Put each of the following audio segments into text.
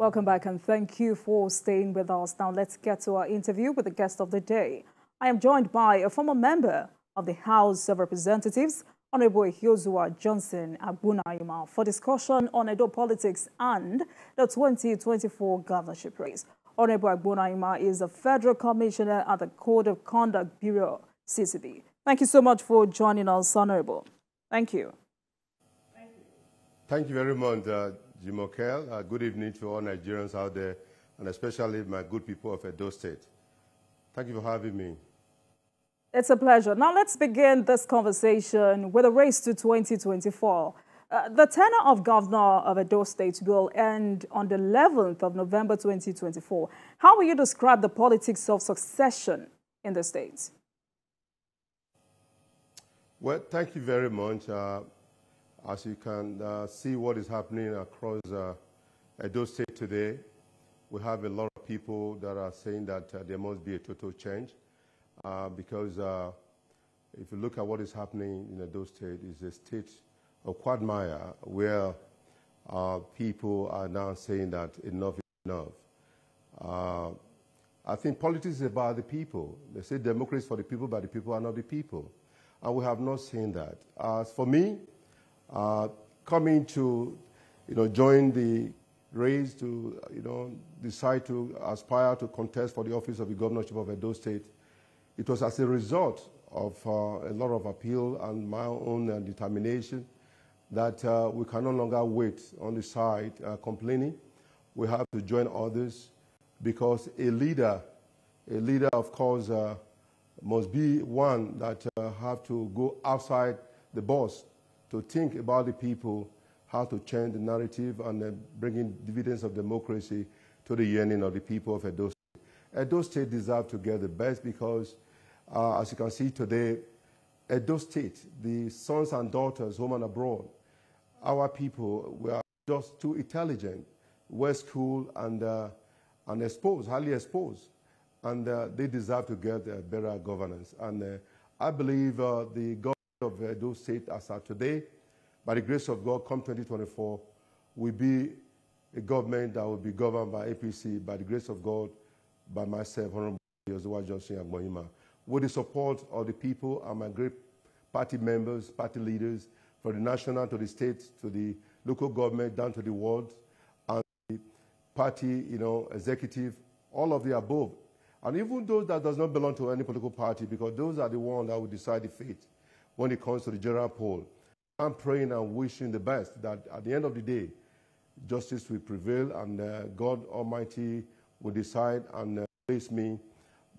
Welcome back and thank you for staying with us. Now let's get to our interview with the guest of the day. I am joined by a former member of the House of Representatives, Honorable Johnson Agbonayinma, for discussion on Edo politics and the 2024 governorship race. Honorable Agbonayinma is a Federal Commissioner at the Code of Conduct Bureau, CCB. Thank you so much for joining us, Honorable. Thank you. Thank you very much, Jimokel. Good evening to all Nigerians out there, and especially my good people of Edo State. Thank you for having me. It's a pleasure. Now let's begin this conversation with a race to 2024. The tenure of Governor of Edo State will end on the 11th of November 2024. How will you describe the politics of succession in the state? Well, thank you very much. As you can see what is happening across Edo State today, we have a lot of people that are saying that there must be a total change because if you look at what is happening in Edo State, it's a state of quagmire where people are now saying that enough is enough. I think politics is about the people. They say democracy is for the people, but the people are not the people. And we have not seen that. As for me, coming to, join the race to, decide to aspire to contest for the office of the governorship of Edo State, it was as a result of a lot of appeal and my own determination that we can no longer wait on the side complaining. We have to join others because a leader, of course, must be one that have to go outside the box to think about the people, how to change the narrative and bringing dividends of democracy to the yearning of the people of Edo State. Edo State deserves to get the best because, as you can see today, Edo State, the sons and daughters home and abroad, our people were just too intelligent, well-schooled and exposed, highly exposed, and they deserve to get better governance. And I believe the government of Edo State as of today, by the grace of God, come 2024, will be a government that will be governed by APC, by the grace of God, by myself, Honorable Johnson Agbonayinma, with the support of the people and my great party members, party leaders, from the national to the state, to the local government, down to the world, and the party, executive, all of the above. And even those that does not belong to any political party, because those are the ones that will decide the fate when it comes to the general poll. I'm praying and wishing the best that at the end of the day, justice will prevail and God Almighty will decide and place me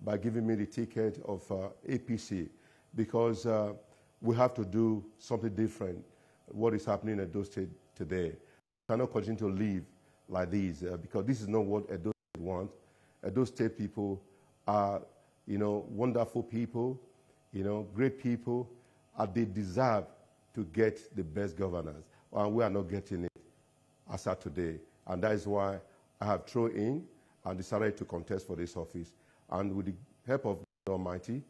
by giving me the ticket of APC, because we have to do something different. What is happening in Edo State today, we cannot continue to live like this because this is not what Edo State wants. Edo State people are, wonderful people, great people, and they deserve to get the best governance. And we are not getting it as of today. And that is why I have thrown in and decided to contest for this office. And with the help of God Almighty,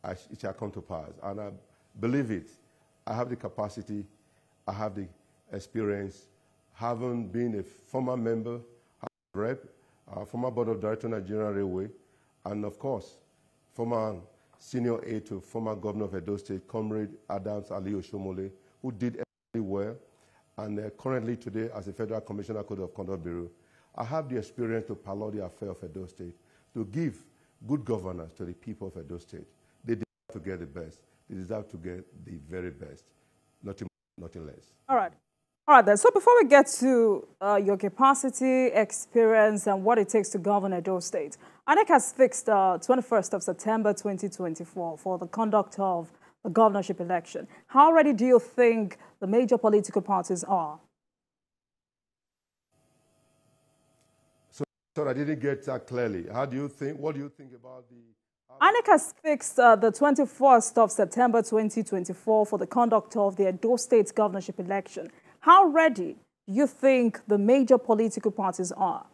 it shall come to pass. And I believe it. I have the capacity, I have the experience, having been a former member, rep, former board of directors of Nigerian Railway, and of course, former senior aide to former governor of Edo State, Comrade Adams Ali Oshomole, who did very well, and currently today as a Federal Commissioner Code of Conduct Bureau. I have the experience to pilot the affair of Edo State, to give good governance to the people of Edo State. They deserve to get the best. They deserve to get the very best, nothing more, nothing less. All right. All right, then. So before we get to your capacity, experience, and what it takes to govern Edo State, INEC has fixed 21st of September 2024 for the conduct of the governorship election. How ready do you think the major political parties are? So I didn't get that clearly. How do you think? What do you think about the? INEC has fixed the 21st of September 2024 for the conduct of the Edo State governorship election. How ready do you think the major political parties are?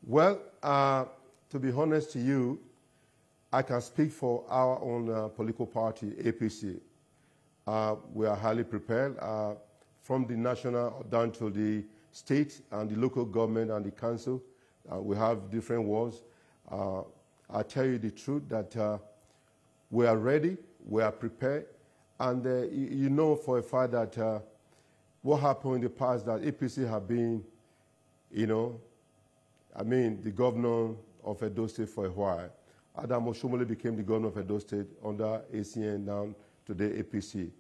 Well, to be honest to you, I can speak for our own political party, APC. We are highly prepared. from the national down to the state and the local government and the council. We have different wards. I tell you the truth that we are ready, we are prepared, and you know for a fact that what happened in the past, that APC have been, you know, the governor of Edo State for a while. Adam Oshomole became the governor of Edo State under ACN, down today APC.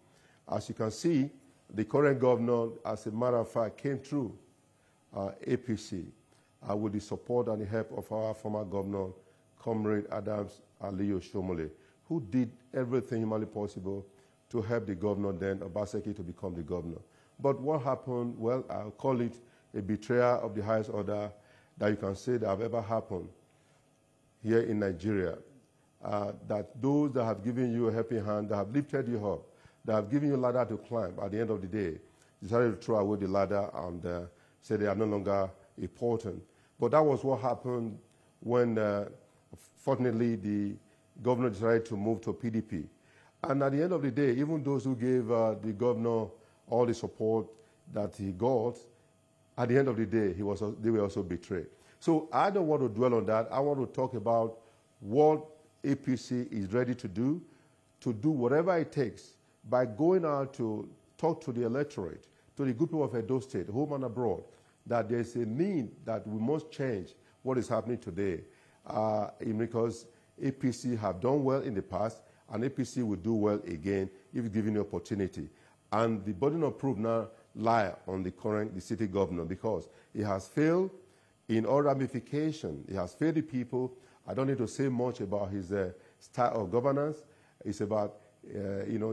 As you can see, the current governor, as a matter of fact, came through APC with the support and the help of our former governor, Comrade Adams Ali Oshomole, who did everything humanly possible to help the governor then, Obaseki, to become the governor. But what happened, well, I'll call it a betrayal of the highest order that you can say that have ever happened here in Nigeria. That those that have given you a helping hand, that have lifted you up, that have given you a ladder to climb, at the end of the day, decided to throw away the ladder and say they are no longer important. But that was what happened when, fortunately, the governor decided to move to PDP. And at the end of the day, even those who gave the governor all the support that he got, at the end of the day, they were also betrayed. So I don't want to dwell on that. I want to talk about what APC is ready to do whatever it takes by going out to talk to the electorate, to the good people of Edo State, home and abroad, that there's a need that we must change what is happening today. Because APC have done well in the past, and APC will do well again if given the opportunity. And the burden of proof now lie on the city governor, because he has failed in all ramifications. He has failed the people. I don't need to say much about his style of governance. It's about,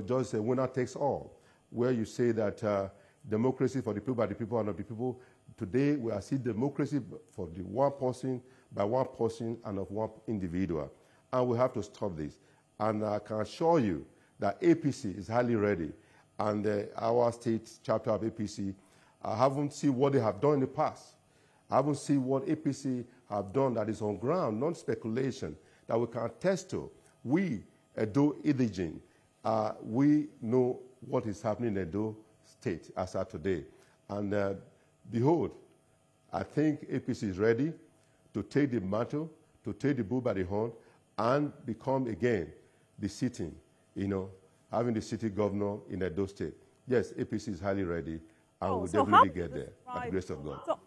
just a winner takes all, where you say that democracy for the people, by the people, and of the people. Today, we are seeing democracy for the one person, by one person, and of one individual. And we have to stop this. And I can assure you that APC is highly ready. And our state chapter of APC, I haven't seen what they have done in the past. I haven't seen what APC have done that is on ground, not speculation, that we can attest to. We, Edo indigene, we know what is happening in Edo State as of today. And behold, I think APC is ready to take the mantle, to take the bull by the horn, and become again the sitting, having the city governor in Edo State. Yes, APC is highly ready, and we'll definitely get there by the grace of God.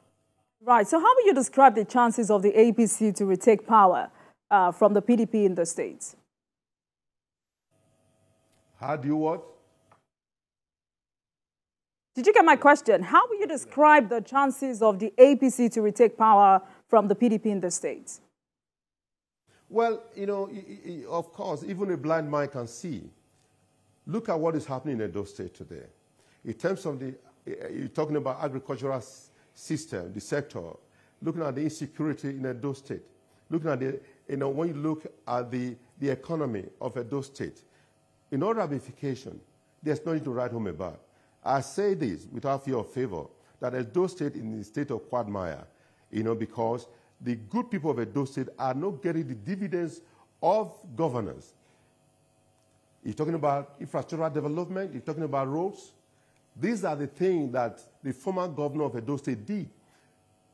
Right. So how will you describe the chances of the APC to retake power from the PDP in the states? How do you what? Did you get my question? How will you describe the chances of the APC to retake power from the PDP in the states? Well, of course, even a blind man can see. Look at what is happening in Edo State today. In terms of you're talking about agricultural system, the sector, looking at the insecurity in Edo State, looking at when you look at the economy of Edo State, in all ramification, there's nothing to write home about. I say this without fear of favor, that Edo State is in the state of quagmire, because the good people of Edo State are not getting the dividends of governance. You're talking about infrastructural development, you're talking about roads. These are the things that the former governor of Edo State did.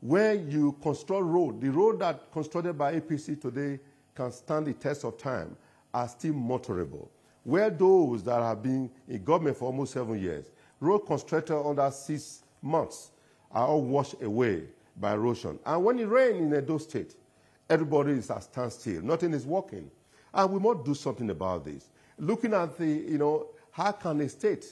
Where you construct road, the road that constructed by APC today can stand the test of time, are still motorable. Where those that have been in government for almost 7 years, road constructed under 6 months, are all washed away by erosion. And when it rains in Edo State, everybody is at standstill. Nothing is working. And we must do something about this. Looking at how can a state,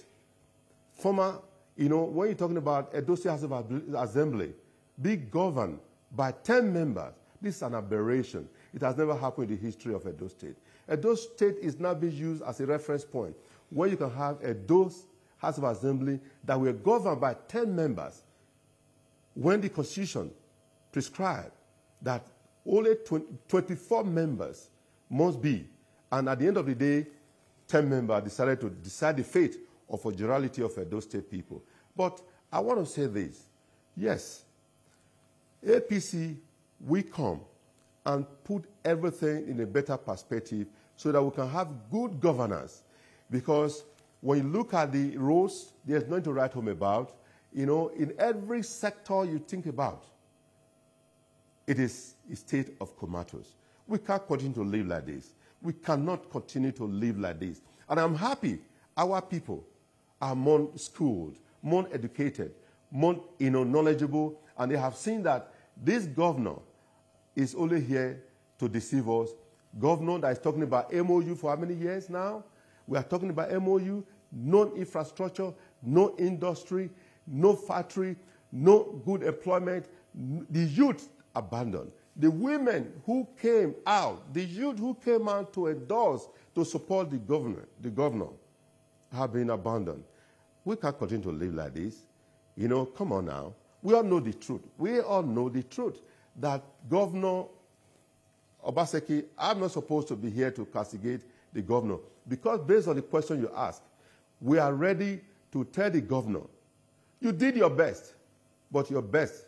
when you're talking about Edo State House of Assembly, be governed by 10 members, this is an aberration. It has never happened in the history of Edo State. Edo State is now being used as a reference point where you can have Edo House of Assembly that will govern by 10 members when the Constitution prescribed that only 24 members must be. And at the end of the day, 10 members decided to decide the fate of a plurality of Edo State people. But I want to say this. Yes, APC, we come and put everything in a better perspective so that we can have good governance. Because When you look at the roads, there's nothing to write home about. You know, in every sector you think about, it is a state of comatose. We can't continue to live like this. We cannot continue to live like this. And I'm happy our people are more schooled, more educated, more knowledgeable, and they have seen that this governor is only here to deceive us. Governor that is talking about MOU for how many years now? We are talking about MOU, no infrastructure, no industry, no factory, no good employment. The youth abandoned. The women who came out, the youth who came out to endorse, to support the governor, have been abandoned. We can't continue to live like this. You know, come on now. We all know the truth. We all know the truth that Governor Obaseki, I'm not supposed to be here to castigate the governor, because based on the question you ask, we are ready to tell the governor, you did your best, but your best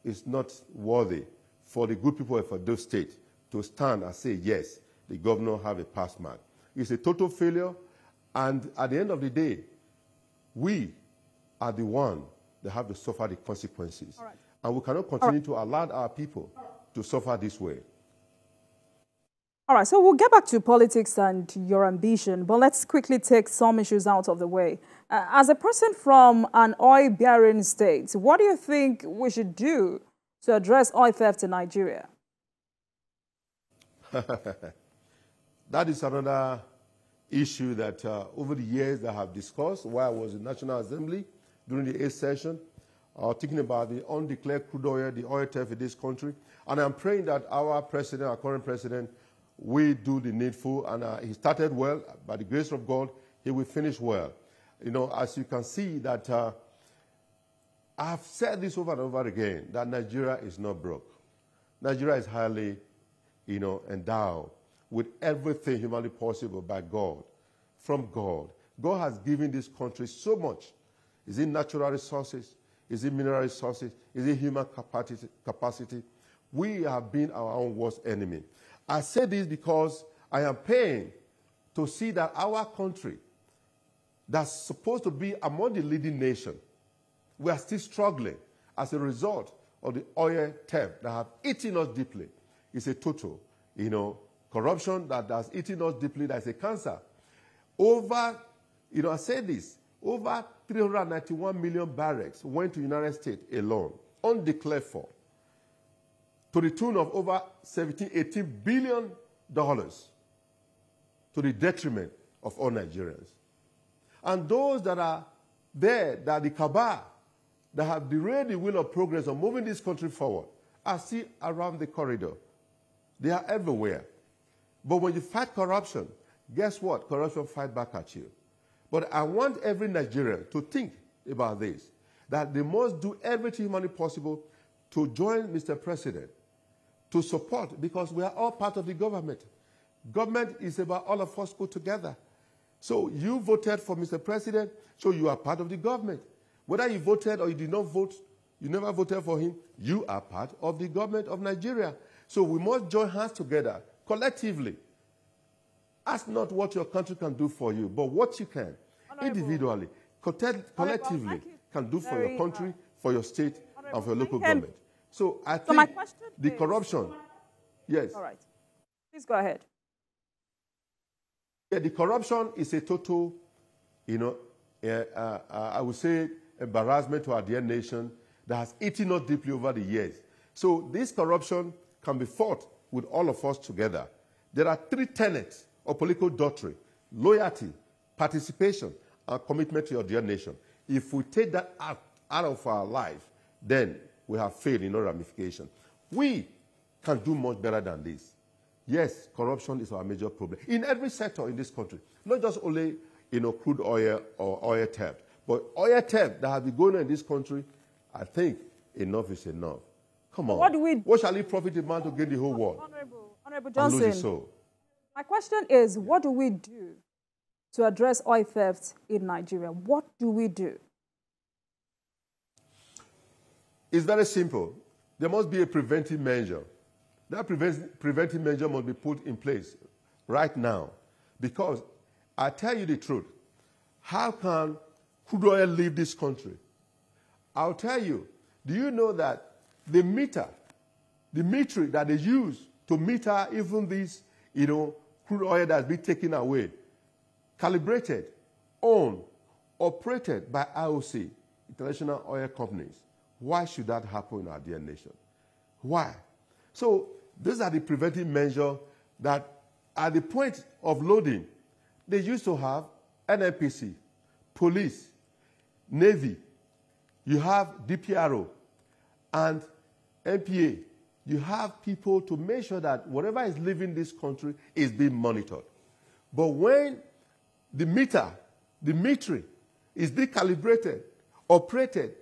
is not worthy for the good people of Edo State to stand and say, yes, the governor have a pass mark. It's a total failure, and at the end of the day, we are the one that have to suffer the consequences. All right. And we cannot continue to allow our people to suffer this way. All right, so we'll get back to politics and your ambition, but let's quickly take some issues out of the way. As a person from an oil-bearing state, what do you think we should do to address oil theft in Nigeria? That is another issue that over the years I have discussed while I was in National Assembly during the 8th session, thinking about the undeclared crude oil, the oil theft in this country. And I'm praying that our president, our current president, will do the needful. And he started well. By the grace of God, he will finish well. You know, as you can see that I've said this over and over again, that Nigeria is not broke. Nigeria is highly, endowed with everything humanly possible by God, from God. God has given this country so much. Is it natural resources? Is it mineral resources? Is it human capacity? We have been our own worst enemy. I say this because I am pained to see that our country, that's supposed to be among the leading nations, we are still struggling as a result of the oil theft that have eaten us deeply. It's a total, corruption that has eaten us deeply. That's a cancer. Over, I say this, over 391 million barrels went to the United States alone, undeclared for, to the tune of over $18 billion, to the detriment of all Nigerians. And those that are there, that the cabal, that have derailed the wheel of progress on moving this country forward, are still around the corridor. They are everywhere. But when you fight corruption, guess what? Corruption fights back at you. But I want every Nigerian to think about this, that they must do everything humanly possible to join Mr. President, to support, because we are all part of the government. Government is about all of us go together. So you voted for Mr. President, so you are part of the government. Whether you voted or you did not vote, you never voted for him, you are part of the government of Nigeria. So we must join hands together, collectively. Ask not what your country can do for you, but what you can, individually, collectively, can do for your country, for your state, and for your local government. So I think the corruption, yes. All right. Please go ahead. Yeah, the corruption is a total, I would say, embarrassment to our dear nation that has eaten us deeply over the years. So this corruption can be fought with all of us together. There are 3 tenets of political doctrine: loyalty, participation, and commitment to your dear nation. If we take that out of our life, then we have failed in all ramifications. We can do much better than this. Yes, corruption is our major problem in every sector in this country, not just only crude oil or oil theft, but oil theft that has been going on in this country. I think enough is enough. Come on. What shall it profit a man to gain the whole world? Honorable Johnson, my question is, what do we do to address oil theft in Nigeria? What do we do? It's very simple. There must be a preventive measure. That preventive measure must be put in place right now. Because I tell you the truth, How can crude oil leave this country? I'll tell you, do you know that the meter, the metric that they use to meter even this, crude oil that's been taken away, calibrated, owned, operated by IOC, international oil companies. Why should that happen in our dear nation? Why? So these are the preventive measures that at the point of loading, they used to have NNPC, police, Navy, you have DPRO, and NPA. You have people to make sure that whatever is leaving this country is being monitored. But when the meter, the metric, is decalibrated, operated,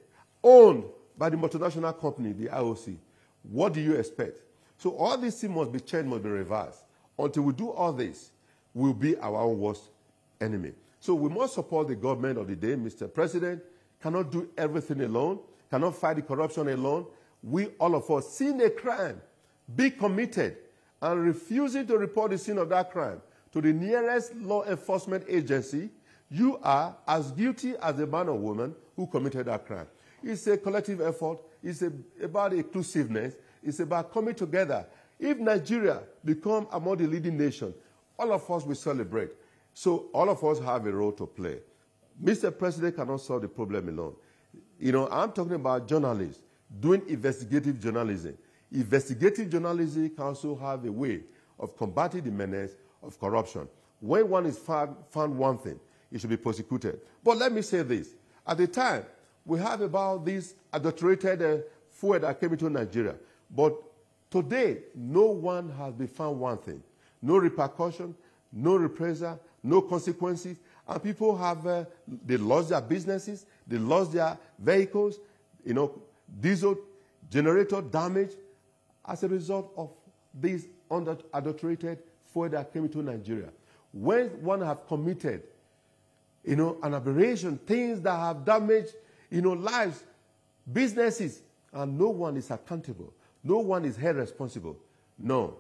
owned by the multinational company, the IOC, what do you expect? So all these things must be changed, must be reversed. Until we do all this, we'll be our own worst enemy. So we must support the government of the day. Mr. President cannot do everything alone, cannot fight the corruption alone. We, all of us, seeing a crime, be committed, and refusing to report the scene of that crime to the nearest law enforcement agency, you are as guilty as the man or woman who committed that crime. It's a collective effort. It's about inclusiveness. It's about coming together. If Nigeria becomes among the leading nations, all of us will celebrate. So all of us have a role to play. Mr. President cannot solve the problem alone. I'm talking about journalists doing investigative journalism. Investigative journalism can also have a way of combating the menace of corruption. When one is found one thing, it should be prosecuted. But let me say this. At the time, we have about this adulterated fuel that came into Nigeria. But today, no one has been found one thing. No repercussion, no reprisal, no consequences. And people have, they lost their businesses, they lost their vehicles, diesel generator damage as a result of this unadulterated fuel that came into Nigeria. When one has committed, an aberration, things that have damaged, lives, businesses, and no one is accountable, no one is held responsible. No,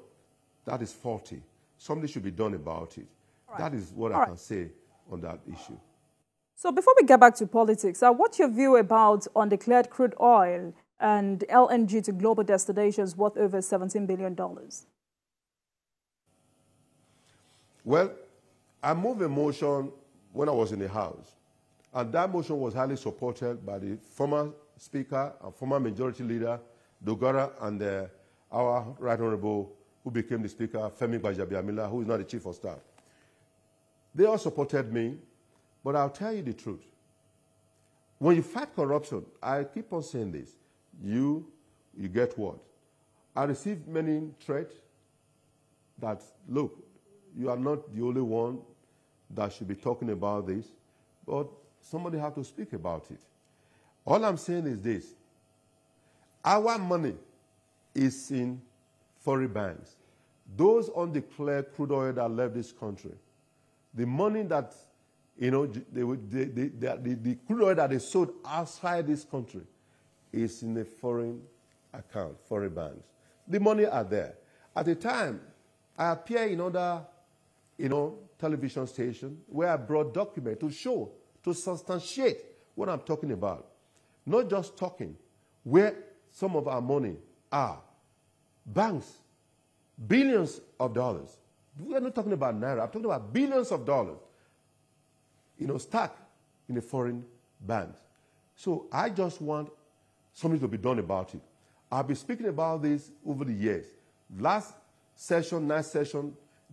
that is faulty. Something should be done about it. Right. That is what I can say on that issue. So before we get back to politics, what's your view about undeclared crude oil and LNG to global destinations worth over $17 billion? Well, I moved a motion when I was in the House, and that motion was highly supported by the former Speaker and former Majority Leader, Dogara, and our Right Honorable, who became the Speaker, Femi Gbajabiamila, who is now the Chief of Staff. They all supported me, but I'll tell you the truth. When you fight corruption, I keep on saying this, you get what? I received many threats that, look, you are not the only one that should be talking about this, but somebody has to speak about it. All I'm saying is this. Our money is in foreign banks. Those undeclared crude oil that left this country, the money that, the crude oil that is sold outside this country is in a foreign account, foreign banks. The money are there. At the time, I appear in other, television stations where I brought documents to show, to substantiate what I'm talking about. Not just talking, where some of our money are. Banks, billions of dollars. We are not talking about naira. I'm talking about billions of dollars, stuck in a foreign bank. So I just want something to be done about it. I've been speaking about this over the years. Last session,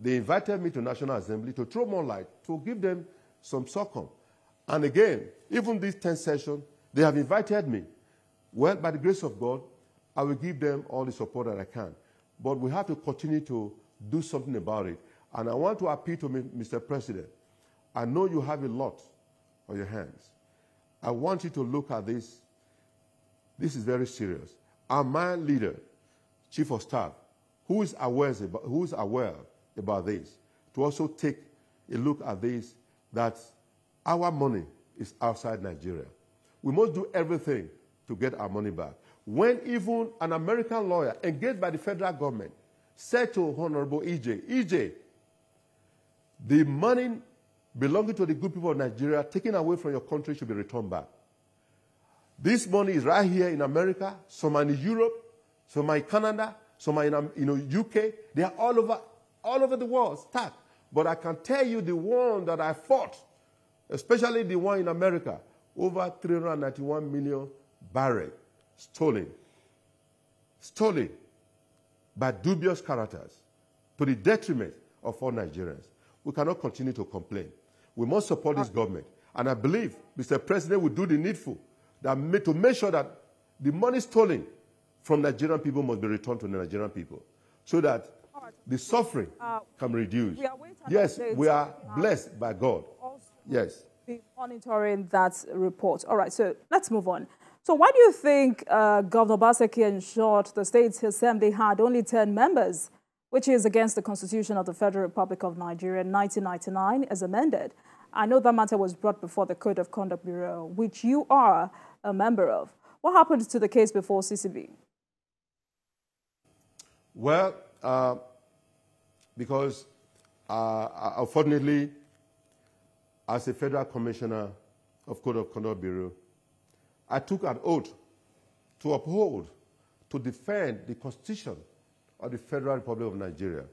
they invited me to National Assembly to throw more light, to give them some succumb. And again, even this 10th session, they have invited me. Well, by the grace of God, I will give them all the support that I can. But we have to continue to do something about it. And I want to appeal to Mr. President. I know you have a lot on your hands. I want you to look at this. This is very serious. Our man leader, Chief of Staff, who is aware about this, to also take a look at this, that our money is outside Nigeria. We must do everything to get our money back. When even an American lawyer engaged by the federal government said to Honorable EJ, the money belonging to the good people of Nigeria, taken away from your country, should be returned back. This money is right here in America, some are in Europe, some are in Canada, some are in UK. They are all over the world, stacked. But I can tell you the one that I fought, especially the one in America, over 391 million barrels stolen. Stolen by dubious characters to the detriment of all Nigerians. We cannot continue to complain. We must support this government. And I believe Mr. President will do the needful to make sure that the money stolen from Nigerian people must be returned to the Nigerian people so that the suffering can reduce. Yes, we are blessed by God. Yes. Be monitoring that report. All right, so let's move on. So why do you think Governor Obaseki ensured the State Assembly had only 10 members, which is against the Constitution of the Federal Republic of Nigeria in 1999 as amended? I know that matter was brought before the Code of Conduct Bureau, which you are a member of. What happened to the case before CCB? Well, because unfortunately, as a Federal Commissioner of Code of Conduct Bureau, I took an oath to uphold, to defend the Constitution of the Federal Republic of Nigeria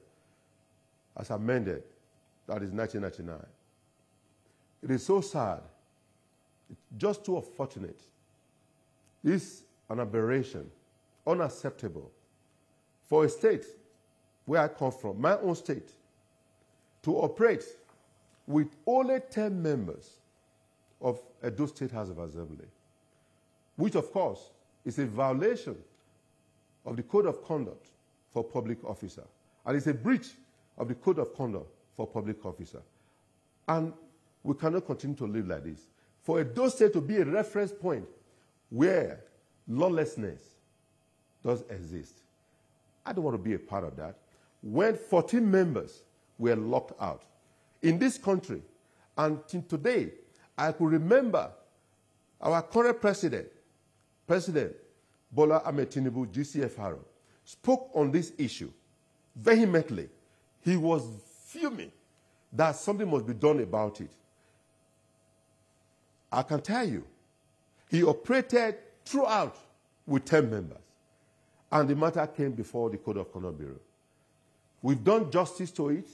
as amended, that is 1999. It is so sad, it's just too unfortunate. This is an aberration, unacceptable for a state where I come from, my own state, to operate with only 10 members of Edo State House of Assembly, which of course is a violation of the Code of Conduct for Public Officer, and it's a breach of the Code of Conduct for Public Officer. And we cannot continue to live like this. For Edo State to be a reference point where lawlessness does exist, I don't want to be a part of that. When 14 members were locked out in this country, and today, I could remember our current President Bola Ahmed Tinubu, GCFR, spoke on this issue vehemently. He was fuming that something must be done about it. I can tell you, he operated throughout with 10 members, and the matter came before the Code of Conduct Bureau. We've done justice to it.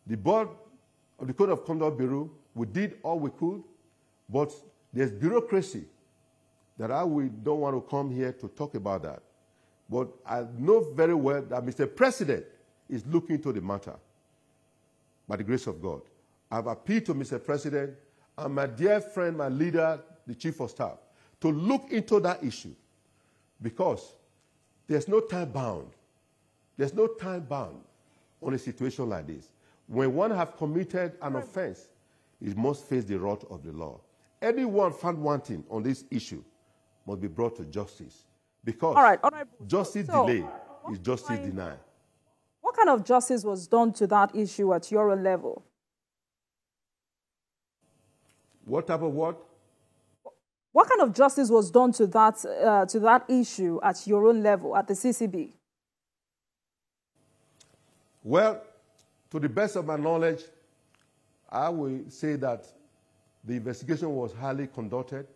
The board of the Code of Conduct Bureau, we did all we could, but there's bureaucracy that don't want to come here to talk about that. But I know very well that Mr. President is looking into the matter by the grace of God. I've appealed to Mr. President and my dear friend, my leader, the Chief of Staff, to look into that issue because there's no time bound. There's no time bound on a situation like this. When one has committed an offense, he must face the wrath of the law. Anyone found wanting on this issue must be brought to justice because justice delayed is justice denied. What kind of justice was done to that issue at your own level? What type of what? What kind of justice was done to that issue at your own level, at the CCB? Well, to the best of my knowledge, I will say that the investigation was highly conducted,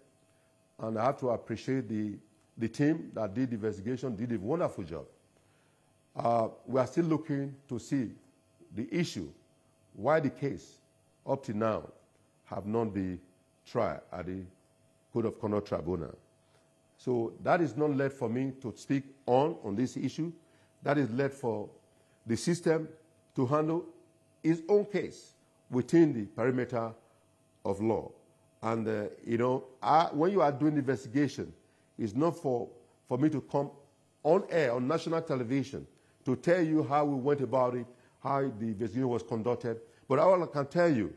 and I have to appreciate the team that did the investigation, did a wonderful job. We are still looking to see the issue, why the case up to now have not been tried at the Code of Conduct Tribunal. So that is not left for me to speak on this issue. That is left for the system to handle its own case within the perimeter of law. And, when you are doing the investigation, it's not for me to come on air, on national television, to tell you how we went about it, how the investigation was conducted. But all I can tell you,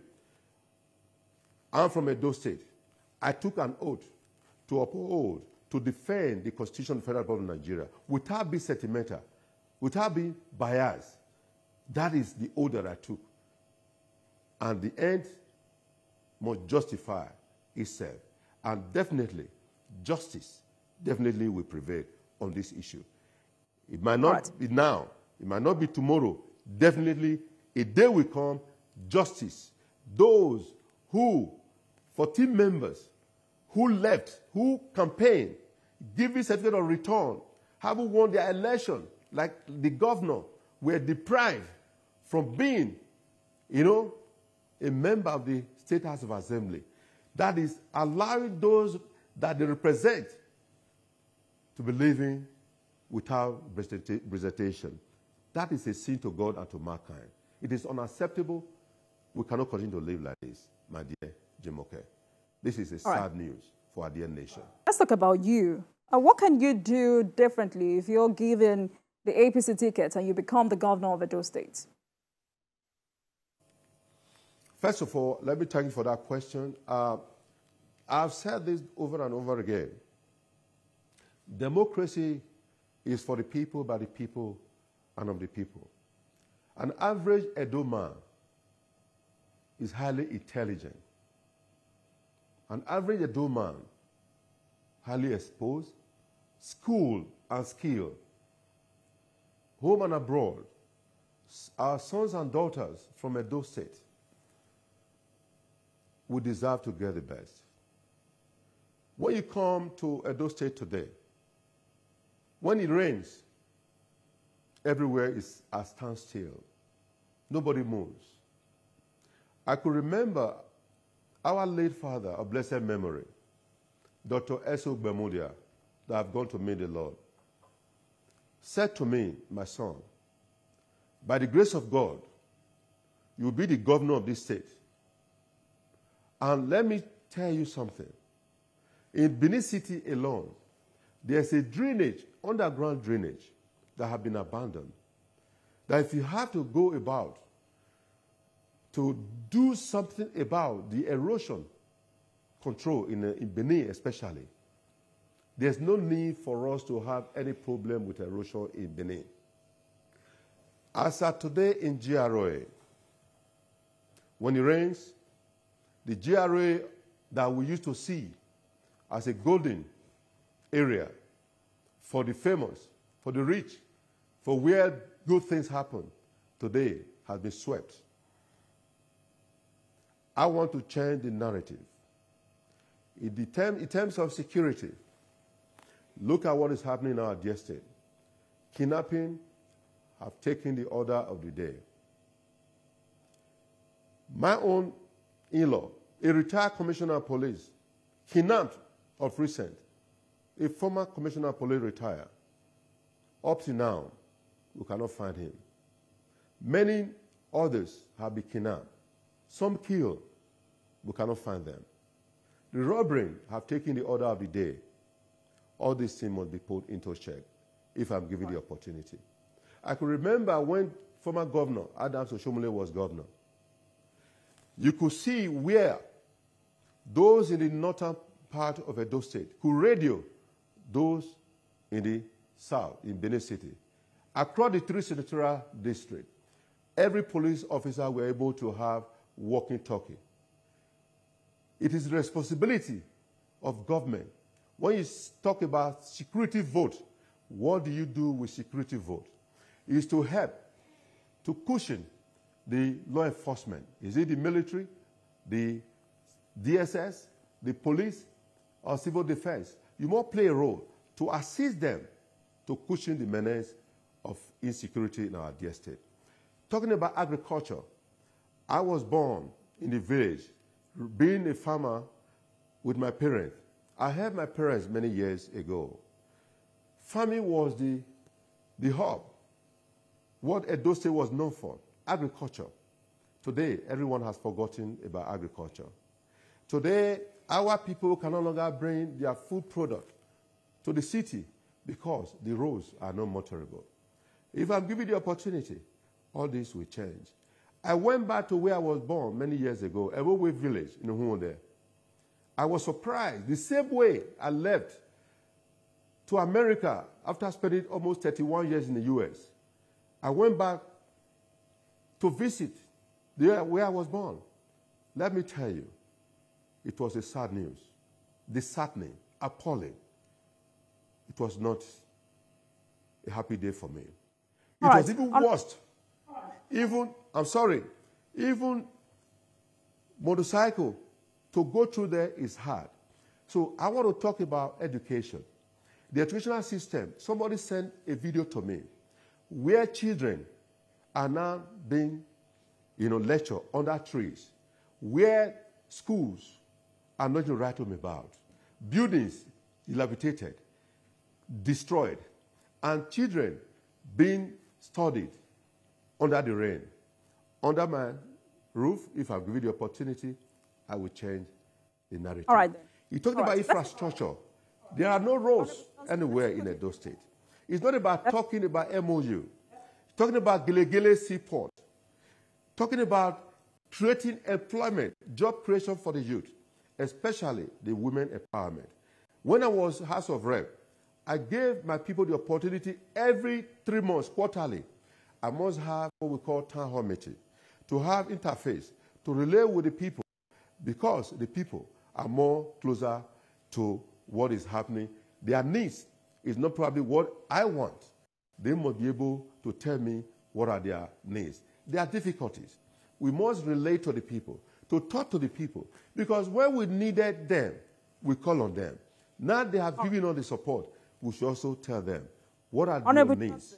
I'm from Edo State. I took an oath to uphold, to defend the Constitution of the Federal Republic of Nigeria without being sentimental, without being biased. That is the oath that I took. And the end must justify itself. And definitely, justice definitely will prevail on this issue. It might not be now. It might not be tomorrow. Definitely, a day will come, justice those who, for team members, who left, who campaigned, giving certificate of return, having won their election, like the governor, were deprived from being, a member of the State House of Assembly. That is allowing those that they represent to be living without representation. That is a sin to God and to mankind. It is unacceptable. We cannot continue to live like this, my dear Jimoke. This is a sad news for our dear nation. Let's talk about you. What can you do differently if you're given the APC ticket and you become the governor of Edo State? First of all, let me thank you for that question. I've said this over and over again. Democracy is for the people, by the people, and of the people. An average Edo man is highly intelligent. An average Edo man, highly exposed, schooled and skilled. Home and abroad, our sons and daughters from Edo State would deserve to get the best. When you come to Edo State today, when it rains, everywhere is a standstill. Nobody moves. I could remember our late father of blessed memory, Dr. Eso Bemudia, that have gone to meet the Lord, said to me, my son, by the grace of God, you will be the governor of this state. And let me tell you something. In Benin City alone, there's a drainage, underground drainage, that have been abandoned. That if you have to go about to do something about the erosion control in Benin especially, there's no need for us to have any problem with erosion in Benin. As of today in GRA, when it rains, the GRA that we used to see as a golden area for the famous, for the rich, for where good things happen, today has been swept. I want to change the narrative. In terms of security, look at what is happening in our dear state. Kidnapping have taken the order of the day. My own in-law, a retired commissioner of police, kidnapped of recent, a former commissioner of police retired. Up to now, we cannot find him. Many others have been kidnapped. Some killed, we cannot find them. The robbery have taken the order of the day. All these things must be put into check if I'm given the opportunity. I can remember when former governor Adams Oshomole was governor. You could see where those in the northern part of Edo State could radio those in the south, in Benin City. Across the three senatorial districts, every police officer were able to have walkie-talkie. It is the responsibility of government. When you talk about security vote, what do you do with security vote? It is to help, to cushion the law enforcement. Is it the military, the DSS, the police, or civil defense? You must play a role to assist them to cushion the menace of insecurity in our dear state. Talking about agriculture, I was born in the village, being a farmer with my parents. I had my parents many years ago. Farming was the hub. What Edo State was known for, agriculture. Today, everyone has forgotten about agriculture. Today, our people can no longer bring their food product to the city because the roads are not motorable. If I'm given the opportunity, all this will change. I went back to where I was born many years ago, Ewowe village in Hunde. I was surprised. The same way I left to America after spending almost 31 years in the U.S., I went back to visit where I was born. Let me tell you, it was a sad news, disheartening, appalling. It was not a happy day for me. It was even worse. Even motorcycle, to go through there is hard. So I want to talk about education. The educational system, somebody sent a video to me where children are now being, lectured under trees, where schools are not to write home about, buildings dilapidated, destroyed, and children being studied under the rain. Under my roof, if I'm given the opportunity, I will change the narrative. All right, then. You talked about infrastructure. There are no roads anywhere in Edo State. It's not about talking about MOU. Talking about Gele Seaport. Talking about creating employment, job creation for the youth, especially the women empowerment. When I was House of Rep, I gave my people the opportunity every 3 months, quarterly. I must have what we call town hall meeting, to have interface, to relate with the people, because the people are more closer to what is happening. Their needs is not probably what I want. They must be able to tell me what are their needs. Their difficulties. We must relate to the people, to talk to the people, because when we needed them, we call on them. Now they have given us the support. We should also tell them what are their needs.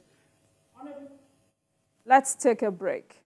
Let's take a break.